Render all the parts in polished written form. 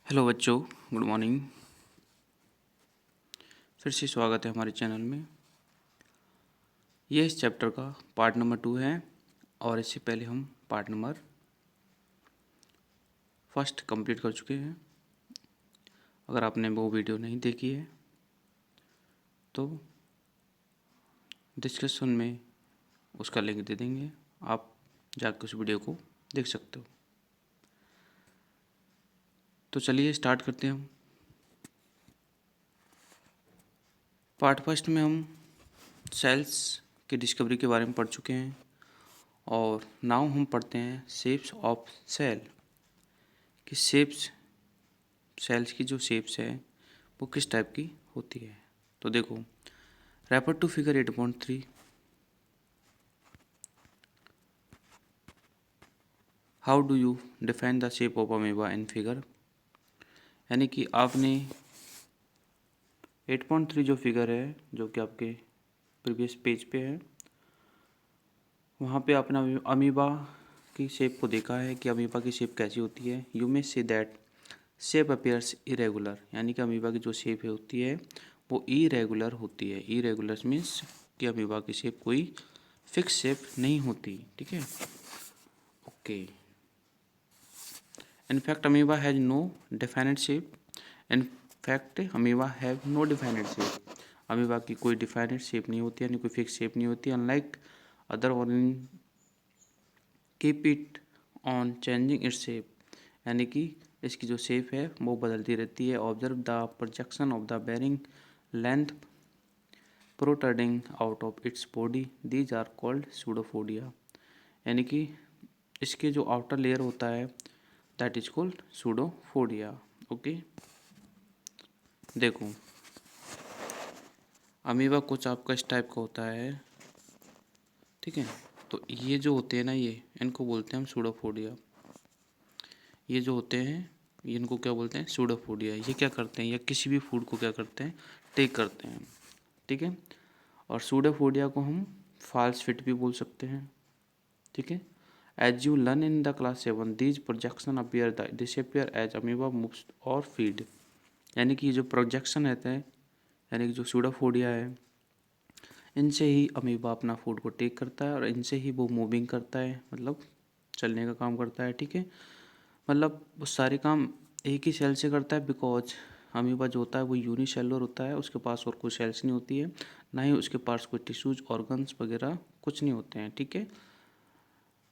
Hello बच्चों, good morning. फिर से स्वागत है हमारे चैनल में। ये इस चैप्टर का पार्ट नंबर 2 है और इससे पहले हम पार्ट नंबर 1 कंप्लीट कर चुके हैं। अगर आपने वो वीडियो नहीं देखी है तो डिस्क्रिप्शन में उसका लिंक दे देंगे, आप जाकर उस वीडियो को देख सकते हो। तो चलिए स्टार्ट करते हैं हम। पार्ट फर्स्ट में हम सेल्स की डिस्कवरी के बारे में पढ़ चुके हैं और नाउ हम पढ़ते हैं शेप्स ऑफ सेल कि शेप्स सेल्स की जो शेप्स है वो किस टाइप की होती है। तो देखो, refer to figure 8.3। How do you define the shape of amoeba in figure. यानी कि आपने 8.3 जो फिगर है, जो कि आपके प्रीवियस पेज पे है, वहाँ पे आपने अमीबा की शेप को देखा है कि अमीबा की शेप कैसी होती है। You may say that shape appears irregular, यानी कि अमीबा की जो शेप होती है वो इरेगुलर होती है। इरेगुलर मीन्स कि अमीबा की शेप कोई फिक्स शेप नहीं होती। ठीक है, okay. In fact, amoeba has no definite shape. In fact, amoeba have no definite shape. Amoeba की कोई डिफाइनेट शेप नहीं होती, यानी कोई फिक्स शेप नहीं होती। Unlike other organism keep it on changing its shape, यानी कि इसकी जो शेप है वो बदलती रहती है। Observe the projection of the bearing length protruding out of its body, these are called pseudopodia. यानी कि इसके जो आउटर लेयर होता है that is called pseudopodia. Okay, देखो अमीबा कुछ आपका इस टाइप का होता है। ठीक है, तो ये जो होते हैं ना, ये इनको बोलते हैं हम सूडोफोडिया। ये जो होते हैं इनको क्या बोलते हैं, सूडोफोडिया। ये क्या करते हैं, या किसी भी फूड को क्या करते हैं, टेक करते हैं। ठीक है, और सूडोफोडिया को हम फॉल्स फिट भी बोल सकते हैं। ठीक है, as you learn in the class 7 these projection appear the disappear as amoeba moves और फीड। यानी कि जो प्रोजेक्शन रहते हैं, यानी कि जो सूडोफोडिया है, इनसे ही अमीबा अपना फूड को टेक करता है और इनसे ही वो मूविंग करता है, मतलब चलने का काम करता है। ठीक है, मतलब वो सारे काम एक ही सेल से करता है, बिकॉज अमीबा जो होता है वो यूनिसेलुलर होता है, उसके पास और कोई सेल्स नहीं होती है, ना ही उसके पास कोई टिश्यूज ऑर्गन्स वगैरह कुछ नहीं होते हैं। ठीक है,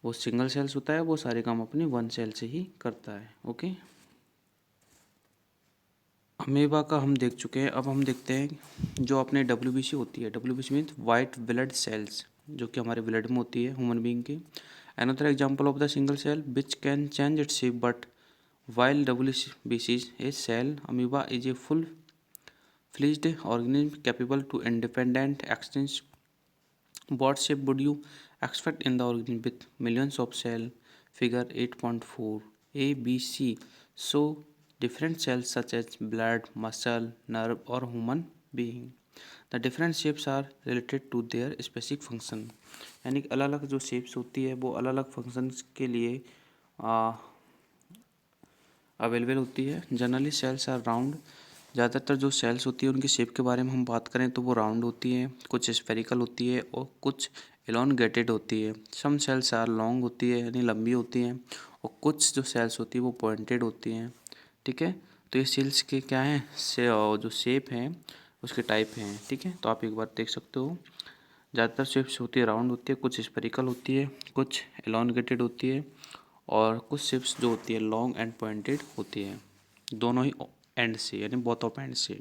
वो सिंगल सेल्स होता है, वो सारे काम अपने वन सेल से ही करता है। ओके, अमीबा का हम देख चुके हैं। अब हम देखते हैं जो अपने WBC होती है। WBC means white blood cells, जो कि हमारे ब्लड में होती है ह्यूमन बीइंग के। Another example of the single cell which can change its shape but while WBC is a cell, amoeba is a full-fledged organism capable to independent exchange. What shape would you expect in the organism with millions of cells? Figure 8.4. A, B, C show different cells such as blood, muscle, nerve or human being. The different shapes are related to their specific function. यानी कि अलग अलग जो shapes होती है वो अलग अलग फंक्शंस के लिए अवेलेबल होती है। Generally cells are round. ज़्यादातर जो सेल्स होती है उनकी शेप के बारे में हम बात करें तो वो राउंड होती है, कुछ स्फेरिकल होती है और कुछ एलोंगेटेड होती है। सम सेल्स आर लॉन्ग होती है, यानी लंबी होती हैं, और कुछ जो सेल्स होती है वो पॉइंटेड होती हैं। ठीक है, तो ये सेल्स के क्या हैं से जो शेप हैं उसके टाइप हैं। ठीक है, तो आप एक बार देख सकते हो, ज़्यादातर शेप्स होती है राउंड होती है, कुछ स्फेरिकल होती है, कुछ एलोंगेटेड होती है, और कुछ शिप्स जो होती है लॉन्ग एंड पॉइंटेड होती है, दोनों ही एंड से, यानी बोथ ऑफ एंड से।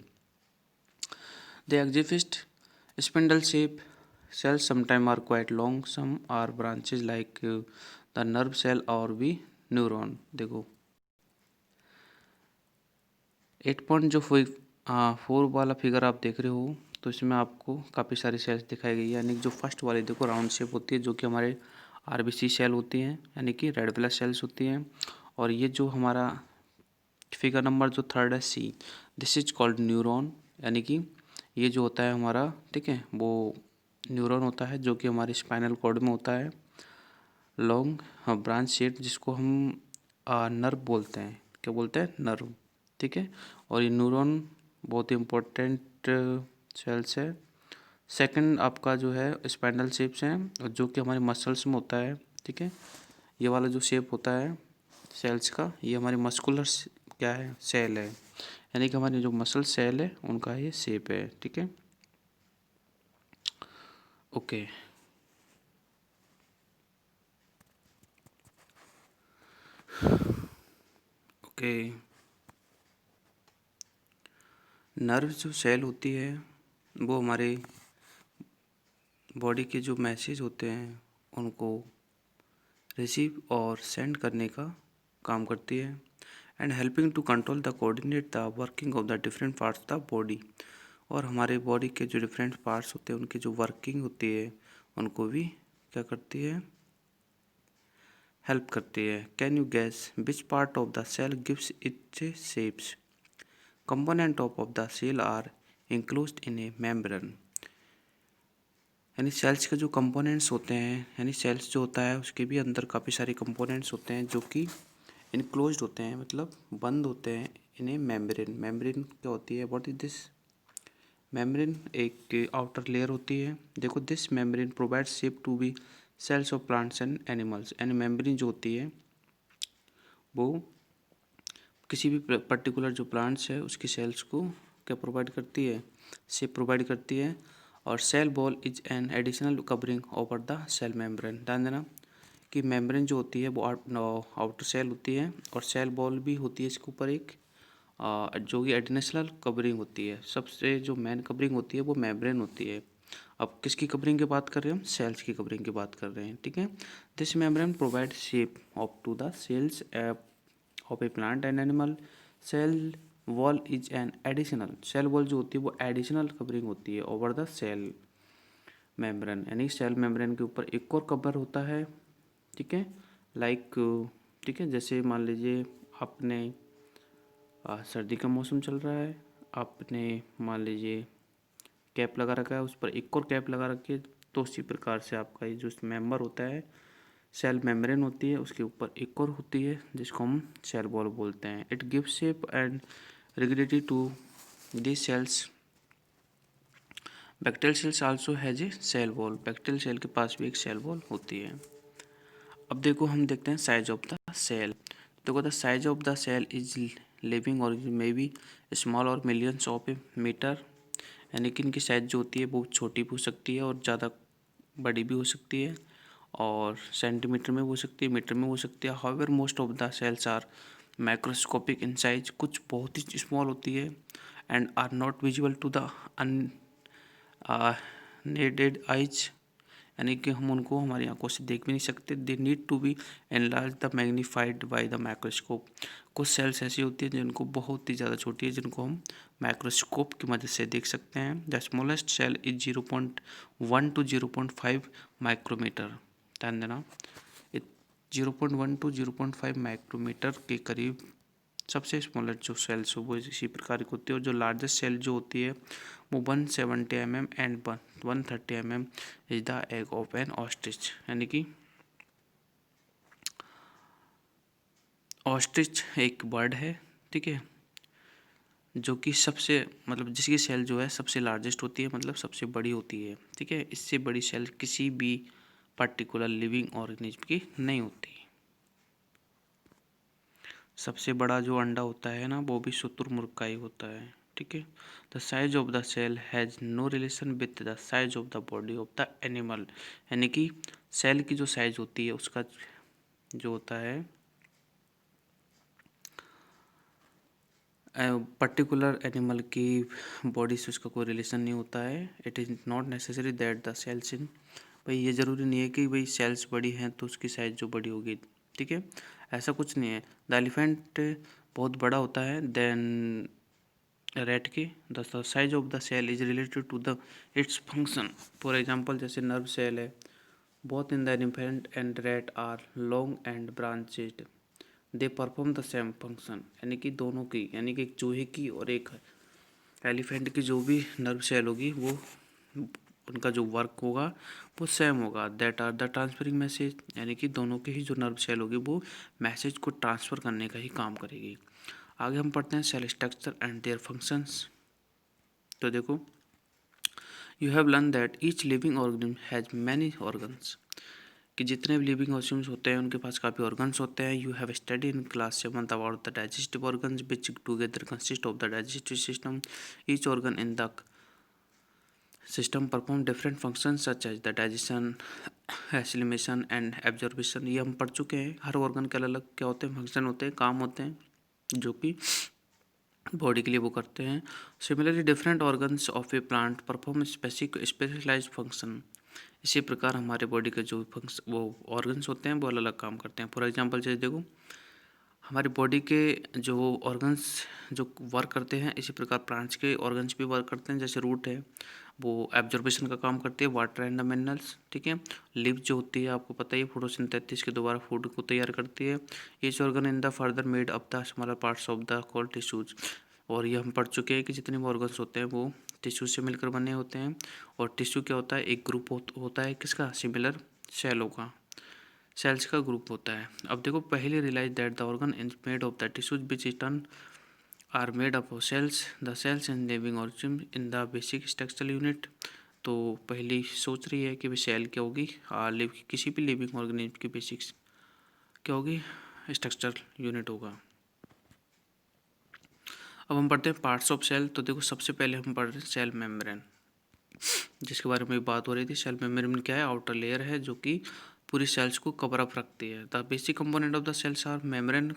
The exist spindle shape cells sometimes are quite long, some are branches like the nerve cell और भी न्यूरॉन। देखो 8 पॉइंट जो 4 वाला फिगर आप देख रहे हो, तो इसमें आपको काफ़ी सारी सेल्स दिखाई गई है। यानी जो फर्स्ट वाली देखो राउंड शेप होती है, जो कि हमारे RBC सेल होती हैं, यानी कि रेड ब्लड सेल्स होती हैं। और ये जो हमारा फिगर नंबर जो थर्ड है C, this is called neuron. यानी कि ये जो होता है हमारा, ठीक है, वो न्यूरॉन होता है जो कि हमारे स्पाइनल कॉर्ड में होता है, लॉन्ग ब्रांच शेप, जिसको हम नर्व बोलते हैं। क्या बोलते हैं, नर्व। ठीक है। और ये न्यूरॉन बहुत इम्पोर्टेंट सेल्स है। सेकंड आपका जो है स्पाइनल शेप्स हैं, जो कि हमारे मसल्स में होता है। ठीक है, ये वाला जो शेप होता है सेल्स का, ये हमारे मस्कुलर क्या है, सेल है, यानी कि हमारे जो मसल सेल है उनका ये शेप है। ठीक है, ओके। ओके, नर्व जो सेल होती है वो हमारे बॉडी के जो मैसेज होते हैं उनको रिसीव और सेंड करने का काम करती है, and helping to control the coordinate the working of the different parts of the body. और हमारे बॉडी के जो डिफरेंट पार्ट्स होते हैं उनकी जो वर्किंग होती है उनको भी क्या करती है, हेल्प करती है। Can you guess which part of the cell gives its shapes? Component of the cell are enclosed in a membrane. यानी सेल्स के जो कंपोनेंट्स होते हैं, यानी सेल्स जो होता है उसके भी अंदर काफ़ी सारे कंपोनेंट्स होते हैं जो कि इनक्लोज्ड होते हैं, मतलब बंद होते हैं इन ए मेम्ब्रेन। मेम्ब्रेन क्या होती है, व्हाट इज दिस? मेम्ब्रेन एक आउटर लेयर होती है। देखो, this membrane provide shape to be cells of plants and animals. And membrane जो होती है वो किसी भी पर्टिकुलर जो प्लांट्स है उसकी सेल्स को क्या प्रोवाइड करती है, शेप प्रोवाइड करती है। और cell wall is an additional covering over the cell membrane. ध्यान देना कि मेम्ब्रेन जो होती है वो आउटर सेल होती है, और सेल बॉल भी होती है इसके ऊपर एक, जो कि एडिशनल कवरिंग होती है। सबसे जो मेन कवरिंग होती है वो मेम्ब्रेन होती है। अब किसकी कवरिंग की बात कर रहे हैं हम? सेल्स की कवरिंग की बात कर रहे हैं। ठीक है, this membrane provide shape of to the cells of a plant and animal. Cell wall is an additional, cell wall जो होती है वो एडिशनल कवरिंग होती है ओवर द सेल मेम्ब्रेन। यानी सेल मेम्ब्रेन के ऊपर एक और कवर होता है। ठीक है, लाइक, ठीक है, जैसे मान लीजिए आपने सर्दी का मौसम चल रहा है, आपने मान लीजिए कैप लगा रखा है, उस पर एक और कैप लगा रखी है, तो उसी प्रकार से आपका ये जो मेंबर होता है, सेल मेम्ब्रेन होती है, उसके ऊपर एक और होती है जिसको हम सेल वॉल बोलते हैं। It gives shape and rigidity to this cells. Bacterial cells also has a cell wall. Bacterial cell के पास भी एक सेल वॉल होती है। अब देखो, हम देखते हैं साइज ऑफ द सेल। देखो, the size of the cell is living or may be small or millions of a meter. यानी कि इनकी साइज जो होती है वो छोटी भी हो सकती है और ज़्यादा बड़ी भी हो सकती है, और सेंटीमीटर में हो सकती है, मीटर में हो सकती है। However most of the cells are microscopic in size. कुछ बहुत ही स्मॉल होती है and are not visible to the naked eyes. यानी कि हम उनको हमारी आंखों से देख भी नहीं सकते। They need to be enlarge the magnified by the microscope. कुछ सेल्स ऐसी होती है जिनको बहुत ही ज़्यादा छोटी है, जिनको हम माइक्रोस्कोप की मदद से देख सकते हैं। The smallest cell is 0.1 to 0.5 micrometer. ध्यान देना, 0.1 to 0.5 माइक्रोमीटर के करीब सबसे स्मॉलेस्ट जो सेल्स हो वो इसी प्रकार की होती है। और जो लार्जेस्ट सेल जो होती है वो 170 mm and 130 mm is the egg of N ostrich. यानी कि ऑस्ट्रिच एक बर्ड है, ठीक है, जो कि सबसे, मतलब जिसकी सेल जो है सबसे लार्जेस्ट होती है, मतलब सबसे बड़ी होती है। ठीक है, इससे बड़ी सेल किसी भी पर्टिकुलर लिविंग ऑर्गेनिज्म की नहीं होती। सबसे बड़ा जो अंडा होता है ना वो भी शुतुरमुर्ग का ही होता है। ठीक है, the size of the cell has no relation with the size of the body of the animal. यानी कि सेल की जो साइज होती है उसका जो होता है पर्टिकुलर एनिमल की बॉडी से उसका कोई रिलेशन नहीं होता है। It is not necessary that the cells in, भाई ये ज़रूरी नहीं है कि भाई सेल्स बड़ी हैं तो उसकी साइज़ जो बड़ी होगी। ठीक है, ऐसा कुछ नहीं है। द एलिफेंट बहुत बड़ा होता है देन रैट के। The size of the cell is related to the its function. For example, जैसे नर्व सेल है, both in the elephant and rat are long and branched, they perform the same function. यानी कि दोनों की, यानी कि एक चूहे की और एक एलिफेंट की जो भी नर्व सेल होगी वो उनका जो वर्क होगा वो सेम होगा। That are the transferring message. यानी कि दोनों के ही जो नर्व सेल होगी वो मैसेज को ट्रांसफ़र करने का ही काम करेगी। आगे हम पढ़ते हैं cell structure and their functions. तो देखो, you have learn that each living organism has many organs, कि जितने भी लिविंग ऑर्गेनिज्म होते हैं उनके पास काफ़ी ऑर्गन्स होते हैं। You have study in class 7 about the digestive organs which together consist of the digestive system. Each organ in the system perform different function such as the digestion, assimilation and absorption. ये हम पढ़ चुके हैं। हर organ के अलग अलग क्या होते हैं, फंक्शन होते हैं, काम होते हैं, जो कि बॉडी के लिए वो करते हैं। Similarly different organs of a plant perform specialized function. इसी प्रकार हमारे बॉडी के जो फंक्शन वो ऑर्गन्स होते हैं वो अलग अलग काम करते हैं। फॉर एग्जांपल जैसे देखो, हमारी बॉडी के जो ऑर्गन्स जो वर्क करते हैं, इसी प्रकार प्लांट्स के ऑर्गन्स भी वर्क करते हैं। जैसे रूट है वो एब्जॉर्बेशन का काम करती है, वाटर एंड द मिनरल्स, ठीक है। लिव जो होती है आपको पता ही है, फोटोसिंथेसिस के द्वारा फूड को तैयार करती है। Each organ in the further made up the smaller parts of the called tissues. और ये हम पढ़ चुके हैं कि जितने भी ऑर्गन्स होते हैं वो टिश्यू से मिलकर बने होते हैं। और टिश्यू क्या होता है, एक ग्रुप होता है किसका, सिमिलर सेलों का, सेल्स का ग्रुप होता है। अब देखो, पहले realize that the organ is made of the tissues which is turn are made up of cells, the cells in living organism in the basic structural unit. तो पहली सोच रही है कि भाई सेल क्या होगी, किसी भी लिविंग ऑर्गेनिज्म की बेसिक्स क्या होगी, स्ट्रक्चरल यूनिट होगा। अब हम पढ़ते हैं पार्ट्स ऑफ सेल। तो देखो, सबसे पहले हम पढ़ रहे हैं सेल मेम्ब्रेन, जिसके बारे में बात हो रही थी। सेल मेम्ब्रेन क्या है, आउटर लेयर है जो कि पूरी सेल्स को कवर अप रखती है। The basic component of the cells are membrane,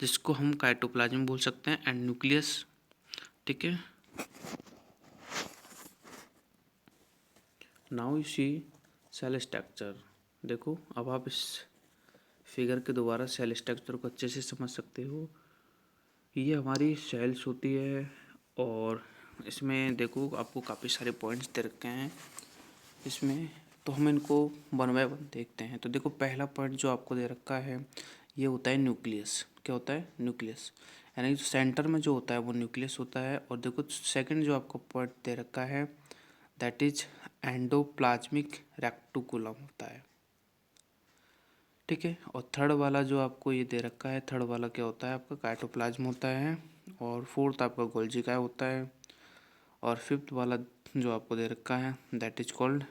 जिसको हम साइटोप्लाज्म बोल सकते हैं, एंड न्यूक्लियस, ठीक है। Now you see cell structure. देखो, अब आप इस फिगर के द्वारा सेल स्ट्रक्चर को अच्छे से समझ सकते हो। ये हमारी सेल्स होती है और इसमें देखो आपको काफ़ी सारे पॉइंट्स दे रखे हैं इसमें, तो हम इनको वन बाय वन देखते हैं। तो देखो, पहला पॉइंट जो आपको दे रखा है ये होता है न्यूक्लियस। क्या होता है, न्यूक्लियस, यानी जो सेंटर में जो होता है वो न्यूक्लियस होता है। और देखो, सेकंड जो आपको पॉइंट दे रखा है दैट इज एंडोप्लाज्मिक रेक्टिकुलम होता है, ठीक है। और थर्ड वाला जो आपको ये दे रखा है, थर्ड वाला क्या होता है आपका, साइटोप्लाज्म होता है। और फोर्थ आपका गोल्जी काय होता है। और फिफ्थ वाला जो आपको दे रखा है दैट इज कॉल्ड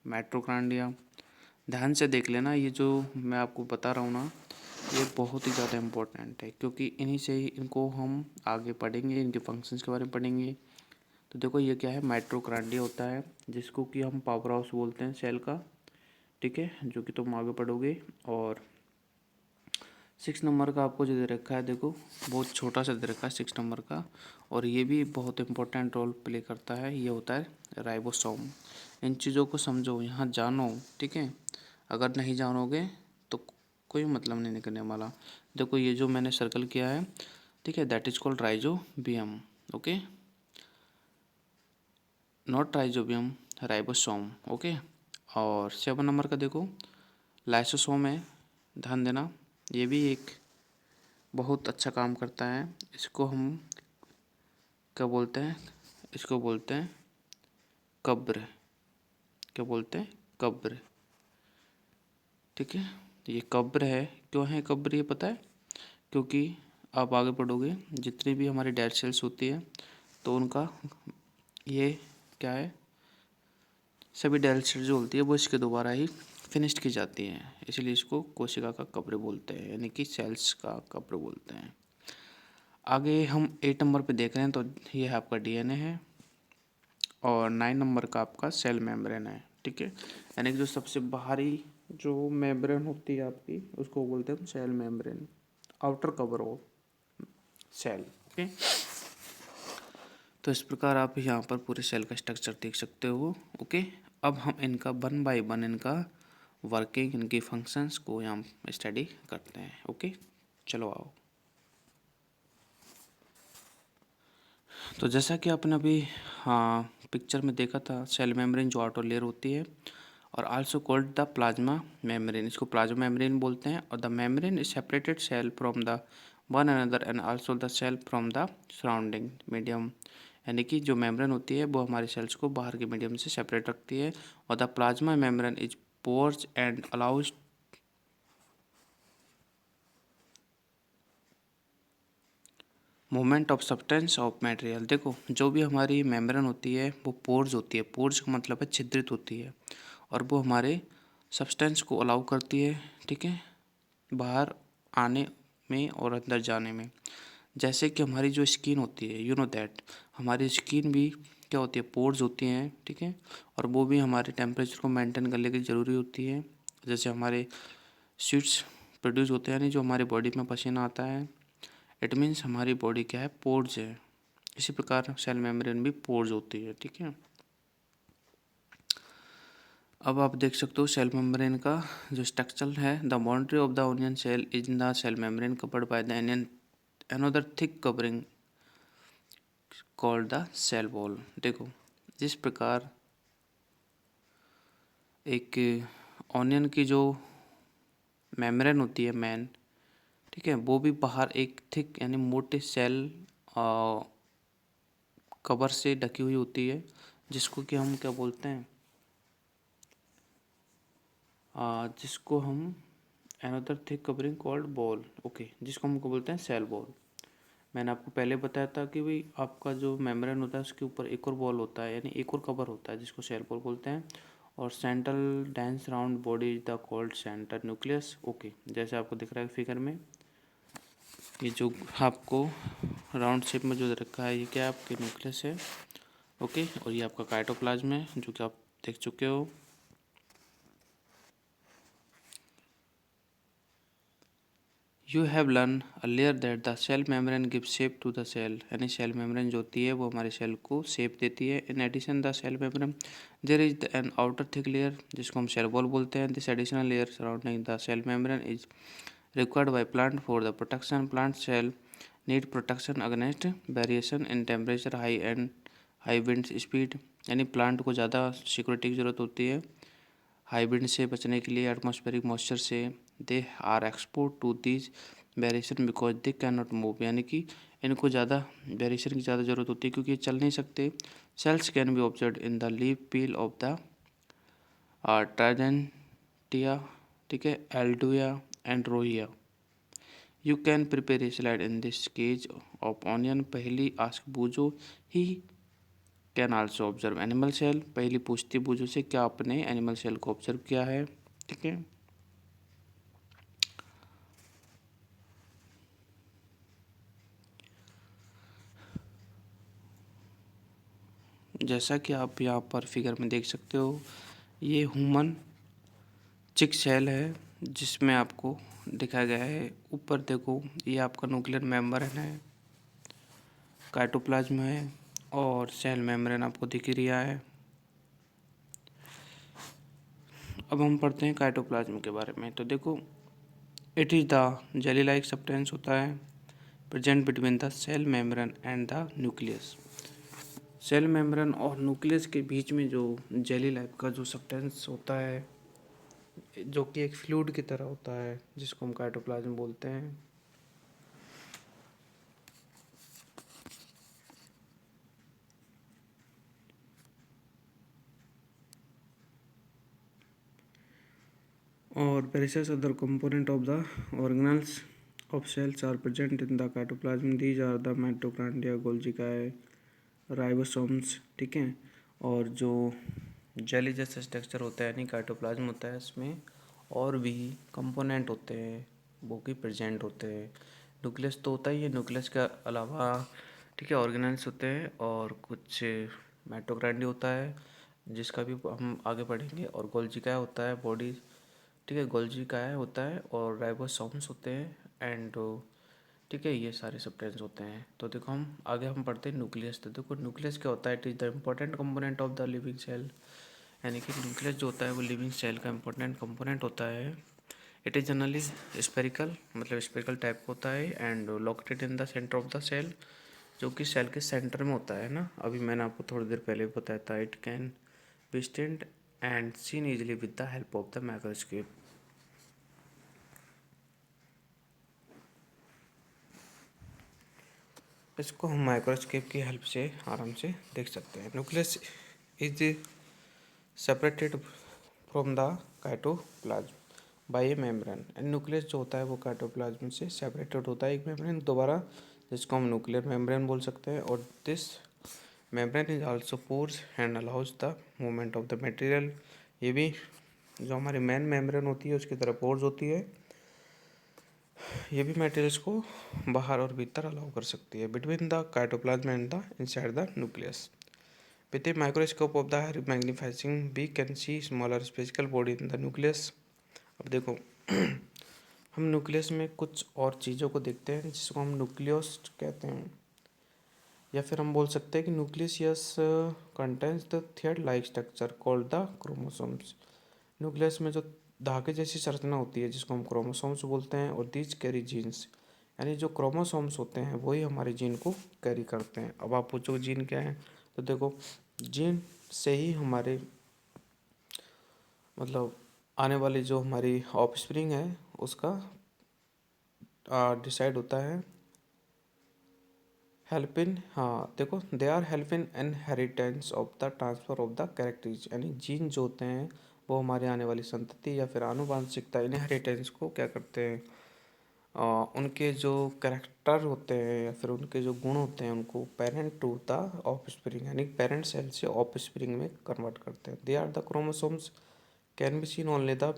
माइटोकॉन्ड्रिया। ध्यान से देख लेना, ये जो मैं आपको बता रहा हूँ ना, ये बहुत ही ज़्यादा इम्पोर्टेंट है, क्योंकि इन्हीं से ही इनको हम आगे पढ़ेंगे, इनके फंक्शंस के बारे में पढ़ेंगे। तो देखो, ये क्या है, माइटोकॉन्ड्रिया होता है, जिसको कि हम पावर हाउस बोलते हैं सेल का, ठीक है, जो कि तुम आगे पढ़ोगे। और 6 नंबर का आपको जो दे रखा है, देखो बहुत छोटा सा दे रखा है 6 नंबर का, और ये भी बहुत इंपॉर्टेंट रोल प्ले करता है। ये होता है राइबोसोम। इन चीज़ों को समझो, यहाँ जानो, ठीक है। अगर नहीं जानोगे तो कोई मतलब नहीं निकलने वाला। देखो, ये जो मैंने सर्कल किया है, ठीक है, that is called rhizobium, okay, not rhizobium, ribosome, okay. और 7 नंबर का देखो लाइसोसोम है, ध्यान देना, ये भी एक बहुत अच्छा काम करता है। इसको हम क्या बोलते हैं, इसको बोलते हैं कब्र, क्या बोलते हैं, कब्र, ठीक है। ये कब्र है, क्यों है कब्र ये पता है, क्योंकि आप आगे पढ़ोगे, जितनी भी हमारी डेड सेल्स होती है तो उनका ये क्या है, सभी डेड सेल्स जो होती है वो इसके द्वारा ही फिनिश्ड की जाती है, इसलिए इसको कोशिका का कब्र बोलते हैं, यानी कि सेल्स का कब्र बोलते हैं। आगे हम 8 नंबर पे देख रहे हैं, तो ये आपका डीएनए है। और 9 नंबर का आपका सेल मेम्ब्रेन है, ठीक है, यानी कि जो सबसे बाहरी जो मेम्ब्रेन होती है आपकी, उसको बोलते हैं cell membrane, outer cover of cell, okay. तो इस प्रकार आप यहाँ पर पूरे सेल का स्ट्रक्चर देख सकते हो, ओके। अब हम इनका वन बाय वन इनका वर्किंग, इनकी फंक्शंस को यहाँ स्टडी करते हैं, ओके। चलो आओ। तो जैसा कि आपने अभी हाँ पिक्चर में देखा था, सेल मेम्ब्रेन जो आउटर लेयर होती है, और also called the plasma membrane, इसको प्लाज्मा मेम्ब्रेन बोलते हैं। और the membrane is separated cell from the one another and also the cell from the surrounding medium, यानी कि जो मेम्ब्रेन होती है वो हमारे सेल्स को बाहर के मीडियम से सेपरेट रखती है। और the plasma membrane is pores and allows movement of substance of material. देखो जो भी हमारी मेम्ब्रेन होती है वो पोर्स होती है, पोर्स का मतलब है छिद्रित होती है, और वो हमारे सब्सटेंस को अलाउ करती है, ठीक है, बाहर आने में और अंदर जाने में। जैसे कि हमारी जो स्किन होती है, यू नो दैट हमारी स्किन भी क्या होती है, पोर्स होती हैं, ठीक है, और वो भी हमारे टेम्परेचर को मेंटेन करने के लिए ज़रूरी होती है। जैसे हमारे स्वीट्स प्रोड्यूस होते हैं, यानी जो हमारी बॉडी में पसीना आता है, इट मीन्स हमारी बॉडी क्या है, पोर्स है। इसी प्रकार सेल मेम्ब्रेन भी पोर्स होती है, ठीक है। अब आप देख सकते हो सेल मेम्ब्रेन का जो स्ट्रक्चर है, the boundary of the onion cell is in the cell membrane covered by the another thick covering called the cell wall. देखो जिस प्रकार एक ऑनियन की जो मेम्ब्रेन होती है मैन, ठीक है, वो भी बाहर एक थिक यानी मोटे सेल कवर से ढकी हुई होती है, जिसको कि हम क्या बोलते हैं, जिसको हम another thick covering called ball, okay, जिसको हम बोलते हैं सेल बॉल। मैंने आपको पहले बताया था कि भाई आपका जो मेम्ब्रेन होता है उसके ऊपर एक और बॉल होता है, यानी एक और कवर होता है, जिसको सेल बॉल बोलते हैं, और central dense round body is the called centre nucleus. Okay, जैसे आपको दिख रहा है फिगर में, ये जो आपको राउंड शेप में जो रखा है, ये क्या आपके न्यूक्लियस है, ओके, और ये आपका साइटोप्लाज्म है, जो कि आप देख चुके हो। You have learn earlier that the cell membrane give shape to the cell, यानी सेल मेम्ब्रेन जो होती है वो हमारे सेल को शेप देती है। In addition the cell membrane there is an outer thick layer, जिसको हम सेल वॉल बोलते हैं। This additional layer surrounding the cell membrane is required by plant for the protection. Plant cell need protection against variation in temperature, high wind speed, यानी plant को ज़्यादा security की ज़रूरत होती है हाई विंड से बचने के लिए, एटमॉस्फेरिक मॉइस्चर से। They are export to these variation because they can not move, यानी कि इनको ज़्यादा वेरिएशन की ज़्यादा ज़रूरत होती है क्योंकि ये चल नहीं सकते। Cells can be observe in the leaf peel of the Tradescantia, ठीक है, Elodea and Rhoeo. You can prepare a slide in this cage of onion. पहली ask बूझो, he can also observe animal cell। पहली पूछती बूझो से क्या आपने एनिमल सेल को ऑब्जर्व किया है, ठीक है। जैसा कि आप यहाँ पर फिगर में देख सकते हो, ये ह्यूमन चिक सेल है जिसमें आपको दिखाया गया है। ऊपर देखो, ये आपका न्यूक्लियर मेम्ब्रेन है, साइटोप्लाज्म है, और सेल मेम्ब्रेन आपको दिख ही रहा है। अब हम पढ़ते हैं साइटोप्लाज्म के बारे में। तो देखो, it is the jelly like substance होता है present between the cell membrane and the nucleus. Cell membrane और न्यूक्लियस के बीच में जो जेली लाइक का जो सब्सटेंस होता है, जो कि एक फ्लूइड की तरह होता है, जिसको हम साइटोप्लाज्म बोलते हैं। और various other component of the organelles of cells are present in the cytoplasm. These are the mitochondria, गोल्जिकाए, राइबोसोम्स, ठीक है। और जो जेली जैसा स्ट्रक्चर होता है, यानी साइटोप्लाज्म होता है, इसमें और भी कंपोनेंट होते हैं वो कि प्रेजेंट होते हैं। न्यूक्लियस तो होता ही है, न्यूक्लियस के अलावा, ठीक है, ऑर्गेनेल्स होते हैं और कुछ माइटोकॉन्ड्रिया होता है, जिसका भी हम आगे पढ़ेंगे, और गोल्जिका होता है बॉडी, ठीक है, गोल्जिकाए होता है, और राइबोसोम्स होते हैं, एंड ठीक है, ये सारे सब्सटेंस होते हैं। तो देखो हम आगे हम पढ़ते हैं न्यूक्लियस। तो देखो न्यूक्लियस क्या होता है, it is the important component of the living cell, यानी कि न्यूक्लियस जो होता है वो लिविंग सेल का इम्पोर्टेंट कंपोनेंट होता है। इट इज़ जनरली स्पेरिकल, मतलब स्पेरिकल टाइप का होता है, and located in the centre of the cell, जो कि सेल के सेंटर में होता है ना। अभी मैंने आपको थोड़ी देर पहले बताया था, it can be stained and seen easily with the help of the microscope. इसको हम माइक्रोस्कोप की हेल्प से आराम से देख सकते हैं। Nucleus is separated from the cytoplasm by a membrane. Nucleus जो होता है वो साइटोप्लाज्म से सेपरेटेड होता है एक मेम्ब्रेन द्वारा, जिसको हम न्यूक्लियर मेम्ब्रेन बोल सकते हैं। और this membrane is also pores and allows the movement of the material. ये भी जो हमारी मेन मेम्ब्रेन होती है उसकी तरह पोर्स होती है, ये भी मटेरियल्स को बाहर और भीतर अलाउ कर सकती है। Between the cytoplasm and the inside the nucleus, with a microscope of the magnifying we can see smaller spherical body in the nucleus. अब देखो हम न्यूक्लियस में कुछ और चीज़ों को देखते हैं जिसको हम न्यूक्लियस कहते हैं, या फिर हम बोल सकते हैं कि nucleus contains the thread like structure called the chromosomes. Nucleus में जो धागे जैसी संरचना होती है जिसको हम क्रोमोसोम्स बोलते हैं, और दीज कैरी जीन्स, यानी जो क्रोमोसोम्स होते हैं वही हमारे जीन को कैरी करते हैं। अब आप पूछो जीन क्या है, तो देखो जीन से ही हमारे मतलब आने वाली जो हमारी ऑफस्प्रिंग है उसका डिसाइड होता है। हेल्प इन, हाँ देखो, they are help in inheritance of the transfer of the characters, यानी जीन जो होते हैं वो हमारे आने वाली संतति या फिर आनुवांशिकता इनहेरिटेंस को क्या करते हैं, उनके जो कैरेक्टर होते हैं या फिर उनके जो गुण होते हैं उनको पेरेंट टू द ऑफस्प्रिंग, यानी पेरेंट सेल से ऑफस्प्रिंग में कन्वर्ट करते हैं। They are the chromosomes can be seen only the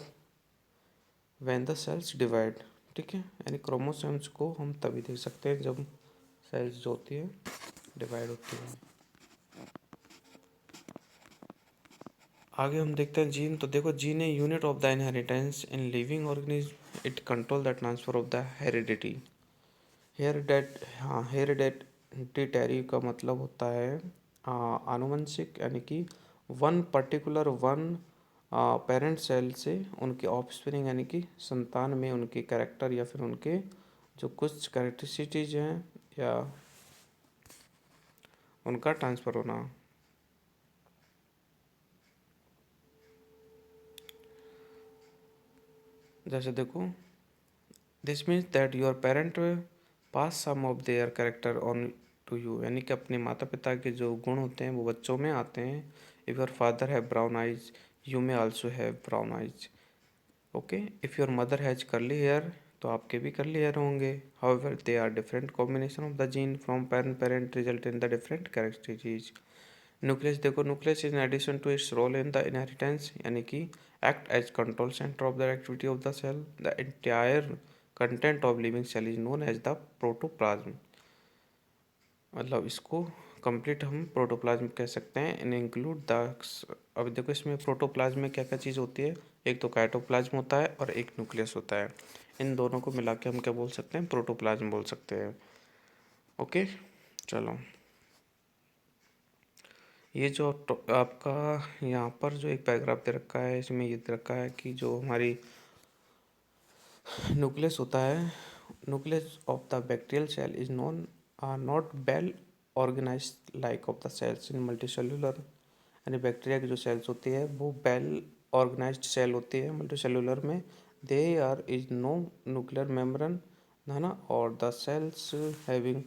when the cells divide. ठीक है, यानी क्रोमोसोम्स को हम तभी देख सकते हैं जब सेल्स जो होती है डिवाइड होती है। आगे हम देखते हैं जीन। तो देखो जीन है unit of the inheritance in living organism, it control the transfer of the heredity. हाँ हेरिडेटिटरी का मतलब होता है आनुवंशिक, यानी कि one particular one parent cell से उनके ऑफस्प्रिंग यानी कि संतान में उनके कैरेक्टर या फिर उनके जो कुछ कैरेक्टरिस्टिक्स हैं या उनका ट्रांसफ़र होना। जैसे देखो, this means that your parent pass some of their character on to you, यानी कि अपने माता पिता के जो गुण होते हैं वो बच्चों में आते हैं। If your father have brown eyes you may also have brown eyes. Okay, if your mother has curly hair तो आपके भी कर्ली हेयर होंगे। However they are different combination of the gene from parent result in the different characteristics. Nucleus देखो, nucleus in addition to its role in the inheritance, यानी कि act as control centre of the activity of the cell, the entire content of living cell is known as the protoplasm. मतलब इसको complete हम protoplasm कह सकते हैं। इन include the, अब देखो इसमें प्रोटोप्लाज्म में क्या क्या चीज़ होती है, एक तो साइटोप्लाज्म होता है और एक न्यूक्लियस होता है। इन दोनों को मिला के हम क्या बोल सकते हैं, प्रोटोप्लाज्म बोल सकते हैं। ओके, चलो ये जो आपका यहाँ पर जो एक पैराग्राफ दे रखा है इसमें ये दे रखा है कि जो हमारी न्यूक्लियस होता है, nucleus of the bacterial cell is non not well organised like of the cells in multicellular, यानी बैक्टीरिया की जो सेल्स होती है वो वेल ऑर्गेनाइज्ड सेल होती है मल्टीसेलुलर में। They are is no nuclear membrane, है ना, और the cells having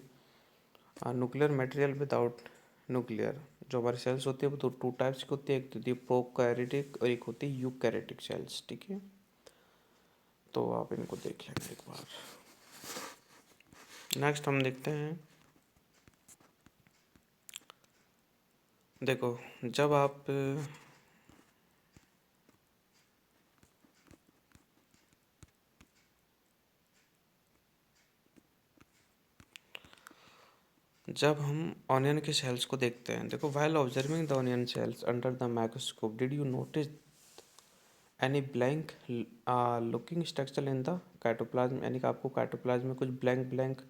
nuclear material without nuclear. जो हमारी सेल्स होती है वो तो टू टाइप्स की होती है, एक तो होती है प्रोकैरियोटिक और एक होती है यूकैरियोटिक सेल्स। ठीक है, तो आप इनको देख लेंगे एक बार। नेक्स्ट हम देखते हैं, देखो जब आप जब हम ऑनियन के सेल्स को देखते हैं, देखो while observing the onion sales under the microscope did you notice any blank looking structure in the cytoplasm, यानी कि आपको साइटोप्लाज्म में कुछ ब्लैंक ब्लैंक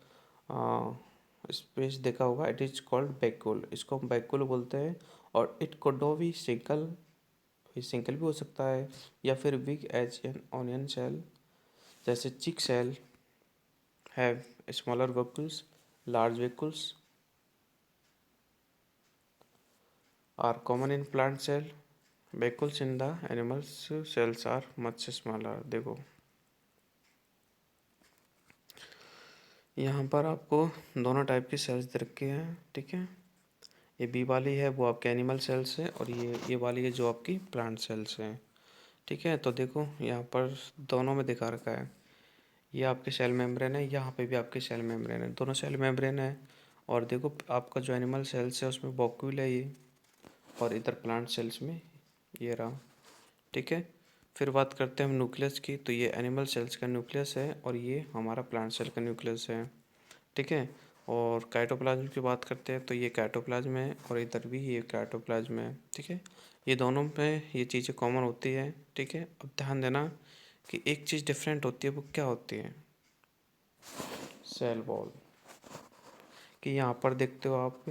स्पेस देखा होगा। इट इज कॉल्ड बैक्यूल, इसको हम बैक्यूल बोलते हैं। और इट कुड बी सिंगल भी हो सकता है या फिर big as an onion cell, जैसे cheek cell have smaller vacuoles, large vacuoles are common in plant cell, vacuoles in the animals cells are much smaller. देखो यहाँ पर आपको दोनों टाइप की सेल्स दे रखी हैं। ठीक है, ये बी वाली है वो आपके एनिमल सेल्स है और ये वाली है जो आपकी प्लांट सेल्स हैं। ठीक है, तो देखो यहाँ पर दोनों में दिखा रखा है, ये आपके सेल मेम्ब्रेन है, यहाँ पे भी आपके सेल मेम्ब्रेन है, दोनों सेल मेम्ब्रेन है। और देखो आपका जो एनिमल सेल्स है उसमें बॉक्यूल है ये, और इधर प्लांट सेल्स में ये रहा, ठीक है। फिर बात करते हैं हम न्यूक्लियस की, तो ये एनिमल सेल्स का न्यूक्लियस है और ये हमारा प्लांट सेल का न्यूक्लियस है, ठीक है। और काइटोप्लाज्म की बात करते हैं तो ये काइटोप्लाज्म है और इधर भी ये काइटोप्लाज्म है, ठीक है। ये दोनों पे ये चीज़ें कॉमन होती है, ठीक है। अब ध्यान देना कि एक चीज़ डिफरेंट होती है, वो क्या होती है? Cell wall. कि यहाँ पर देखते हो आप,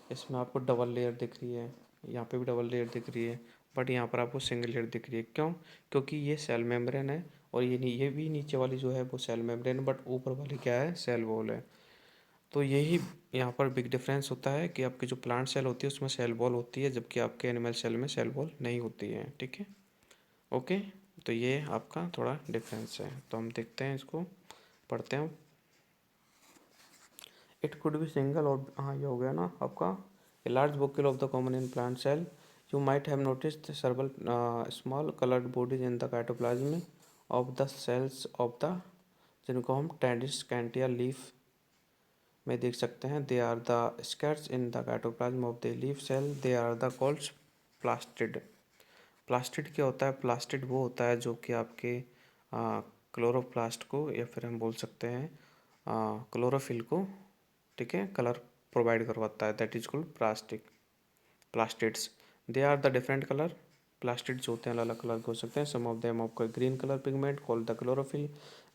इसमें आपको डबल लेयर दिख रही है, यहाँ पे भी डबल लेयर दिख रही है, बट यहाँ पर आपको सिंगल लेयर दिख रही है। क्यों? क्योंकि ये सेल मेम्ब्रेन है और ये भी नीचे वाली जो है वो सेल मेम्ब्रेन, बट ऊपर वाली क्या है? सेल वॉल है। तो यही यहाँ पर बिग डिफरेंस होता है कि आपकी जो प्लांट सेल होती है उसमें सेल वॉल होती है, जबकि आपके एनिमल सेल में सेल वॉल नहीं होती है, ठीक है। ओके, तो ये आपका थोड़ा डिफरेंस है। तो हम देखते हैं, इसको पढ़ते हैं। इट कुड बी सिंगल, और हाँ ये हो गया ना आपका। A large vacuole of the common in plant cell, you might have noticed several small coloured bodies in the cytoplasm of the cells of the, जिनको हम टेंडिस कैंटिया लीफ में देख सकते हैं। They are the scattered in the cytoplasm of the leaf cell, they are the called plastid. Plastid क्या होता है? Plastid वो होता है जो कि आपके क्लोरोप्लास्ट को, या फिर हम बोल सकते हैं क्लोरोफिल को, ठीक है, कलर प्रोवाइड करवाता है। That is called plastic, plastids. They are the different colour. Plastids होते हैं अलग अलग कलर के हो सकते हैं। सम ऑफ देम आपका green colour pigment called the chlorophyll.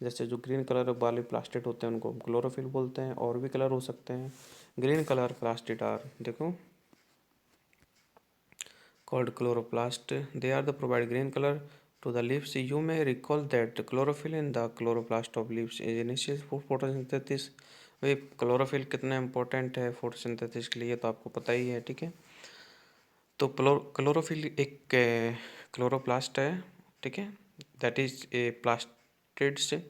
जैसे जो ग्रीन कलर वाले प्लास्टिड होते हैं उनको हम क्लोरोफिल बोलते हैं। और भी कलर हो सकते हैं। ग्रीन कलर प्लास्टिड आर, देखो, called chloroplast. They are the provide green color to the leaves. You may recall that chlorophyll in the chloroplast of leaves is initial for photosynthesis. भाई chlorophyll कितना important है photosynthesis के लिए तो आपको पता ही है, ठीक है। तो क्लोरोफिल एक क्लोरोप्लास्ट है, ठीक है, दैट इज ए प्लास्टिड से।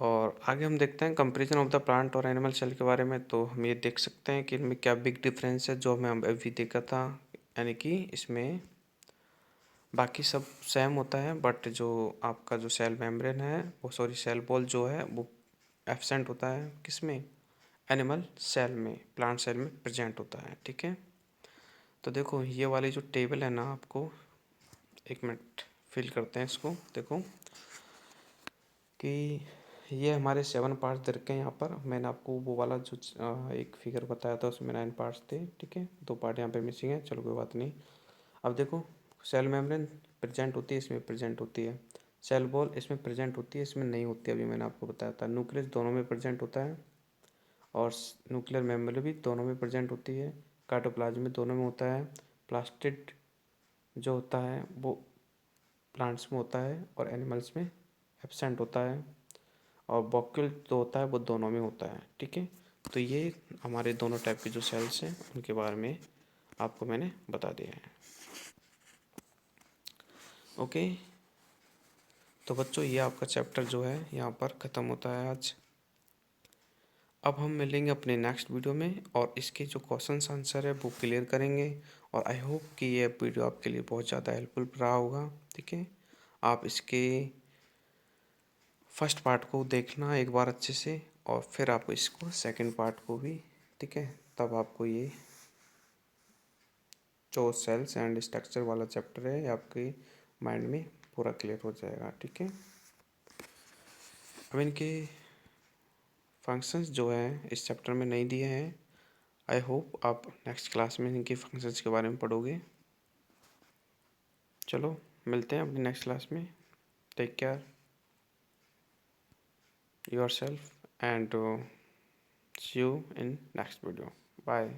और आगे हम देखते हैं कंपेरिजन ऑफ द प्लांट और एनिमल सेल के बारे में। तो हम ये देख सकते हैं कि इनमें क्या बिग डिफरेंस है जो हमें अभी देखा था, यानी कि इसमें बाकी सब सेम होता है, बट जो आपका जो सेल मेम्ब्रेन है वो, सॉरी, सेल वॉल जो है वो एब्सेंट होता है। किसमें? एनिमल सेल में। प्लांट सेल में प्रेजेंट होता है, ठीक है। तो देखो ये वाली जो टेबल है ना, आपको एक मिनट फिल करते हैं इसको। देखो कि ये हमारे 7 पार्ट्स दे रखे हैं यहाँ पर। मैंने आपको वो वाला जो एक फिगर बताया था उसमें 9 पार्ट्स थे, ठीक है। 2 पार्ट यहाँ पे मिसिंग है, चलो कोई बात नहीं। अब देखो, सेल मेम्ब्रेन प्रेजेंट होती है, इसमें प्रेजेंट होती है। सेल वॉल इसमें प्रेजेंट होती है, इसमें नहीं होती है, अभी मैंने आपको बताया था। न्यूक्लियस दोनों में प्रेजेंट होता है, और न्यूक्लियर मेम्ब्रेन भी दोनों में प्रेजेंट होती है। काइटोप्लाज्म में दोनों में होता है। प्लास्टिड जो होता है वो प्लांट्स में होता है और एनिमल्स में एब्सेंट होता है। और बॉक्यूल जो होता है वो दोनों में होता है, ठीक है। तो ये हमारे दोनों टाइप के जो सेल्स हैं उनके बारे में आपको मैंने बता दिया है। ओके, तो बच्चों ये आपका चैप्टर जो है यहाँ पर ख़त्म होता है आज। अब हम मिलेंगे अपने नेक्स्ट वीडियो में और इसके जो क्वेश्चंस आंसर है वो क्लियर करेंगे। और आई होप कि ये वीडियो आपके लिए बहुत ज़्यादा हेल्पफुल रहा होगा, ठीक है। आप इसके फर्स्ट पार्ट को देखना एक बार अच्छे से, और फिर आप इसको सेकंड पार्ट को भी, ठीक है। तब आपको ये जो सेल्स एंड स्ट्रक्चर वाला चैप्टर है आपके माइंड में पूरा क्लियर हो जाएगा, ठीक है। अब इनके फंक्शंस जो हैं इस चैप्टर में नहीं दिए हैं। आई होप आप नेक्स्ट क्लास में इनके फंक्शंस के बारे में पढ़ोगे। चलो मिलते हैं अपनी नेक्स्ट क्लास में। Take care yourself and see you in next video. Bye.